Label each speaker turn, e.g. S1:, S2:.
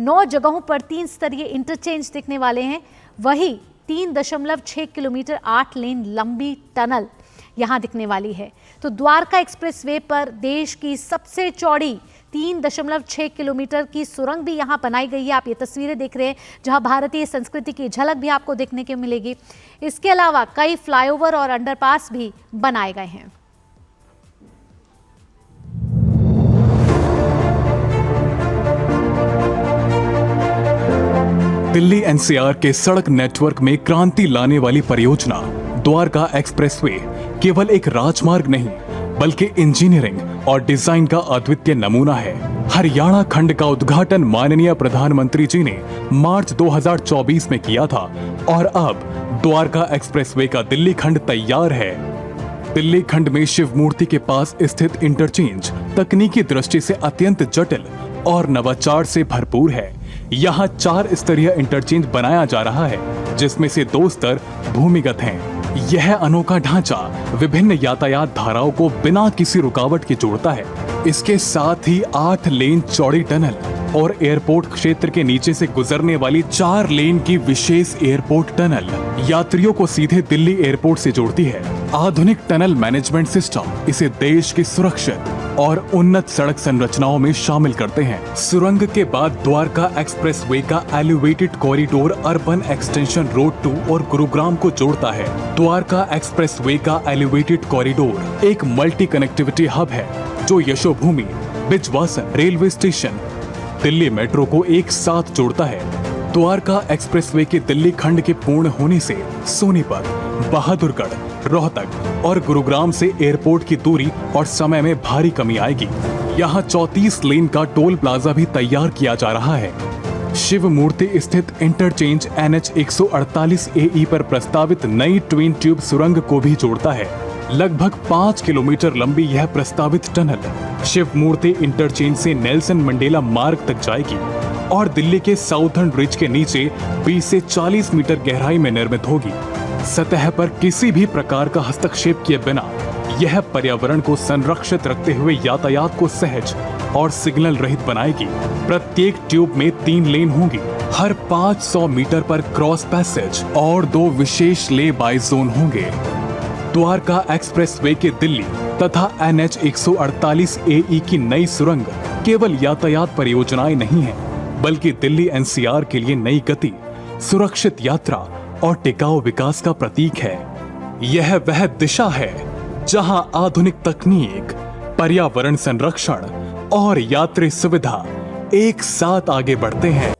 S1: 9 जगहों पर 3 स्तरीय इंटरचेंज दिखने वाले हैं। वही 3.6 किलोमीटर 8 लेन लंबी टनल यहां दिखने वाली है। तो द्वारका एक्सप्रेसवे पर देश की सबसे चौड़ी 3.6 किलोमीटर की सुरंग भी यहां बनाई गई है। आप ये तस्वीरें देख रहे हैं जहां भारतीय संस्कृति की झलक भी आपको देखने को मिलेगी। इसके अलावा कई फ्लाईओवर और अंडरपास भी बनाए गए हैं।
S2: दिल्ली एनसीआर के सड़क नेटवर्क में क्रांति लाने वाली परियोजना द्वारका एक्सप्रेसवे केवल एक राजमार्ग नहीं बल्कि इंजीनियरिंग और डिजाइन का अद्वितीय नमूना है। हरियाणा खंड का उद्घाटन माननीय प्रधानमंत्री जी ने मार्च 2024 में किया था और अब द्वारका एक्सप्रेसवे का दिल्ली खंड तैयार है। दिल्ली खंड में शिव मूर्ति के पास स्थित इंटरचेंज तकनीकी दृष्टि से अत्यंत जटिल और नवाचार से भरपूर है। यहाँ 4 स्तरीय इंटरचेंज बनाया जा रहा है, जिसमें से 2 स्तर भूमिगत हैं। यह अनोखा ढांचा विभिन्न यातायात धाराओं को बिना किसी रुकावट के जोड़ता है। इसके साथ ही 8 लेन चौड़ी टनल और एयरपोर्ट क्षेत्र के नीचे से गुजरने वाली 4 लेन की विशेष एयरपोर्ट टनल यात्रियों को सीधे दिल्ली एयरपोर्ट से जोड़ती है। आधुनिक टनल मैनेजमेंट सिस्टम इसे देश की सुरक्षित और उन्नत सड़क संरचनाओं में शामिल करते हैं। सुरंग के बाद द्वारका एक्सप्रेसवे का elevated corridor urban extension road 2 और गुरुग्राम को जोड़ता है। द्वारका एक्सप्रेसवे का एलिवेटेड कॉरिडोर एक मल्टी कनेक्टिविटी हब है जो Yashobhoomi, Bijwasan railway station, Delhi metro को एक साथ जोड़ता है। द्वारका एक्सप्रेसवे के दिल्ली खंड के पूर्ण होने से सोनीपत, बहादुरगढ़, रोहतक और गुरुग्राम से एयरपोर्ट की दूरी और समय में भारी कमी आएगी। यहाँ 34 लेन का टोल प्लाजा भी तैयार किया जा रहा है। शिव मूर्ति स्थित इंटरचेंज NH 148 AE पर प्रस्तावित नई ट्विन ट्यूब सुरंग को भी जोड़ता है। लगभग 5 किलोमीटर लंबी यह प्रस्तावित टनल शिव मूर्ति इंटरचेंज से नेल्सन मंडेला मार्ग तक जाएगी और दिल्ली के साउथर्न ब्रिज के नीचे 20 से 40 मीटर गहराई में निर्मित होगी। सतह पर किसी भी प्रकार का हस्तक्षेप किए बिना यह पर्यावरण को संरक्षित रखते हुए यातायात को सहज और सिग्नल रहित बनाएगी। प्रत्येक ट्यूब में 3 लेन होंगी। हर 500 मीटर पर क्रॉस पैसेज और 2 विशेष ले बाय जोन होंगे। द्वारका एक्सप्रेसवे के दिल्ली तथा NH 148 AE की नई सुरंग केवल यातायात परियोजनाएं नहीं है, बल्कि दिल्ली NCR के लिए नई गति, सुरक्षित यात्रा और टिकाऊ विकास का प्रतीक है। यह वह दिशा है जहां आधुनिक तकनीक, पर्यावरण संरक्षण और यात्री सुविधा एक साथ आगे बढ़ते हैं।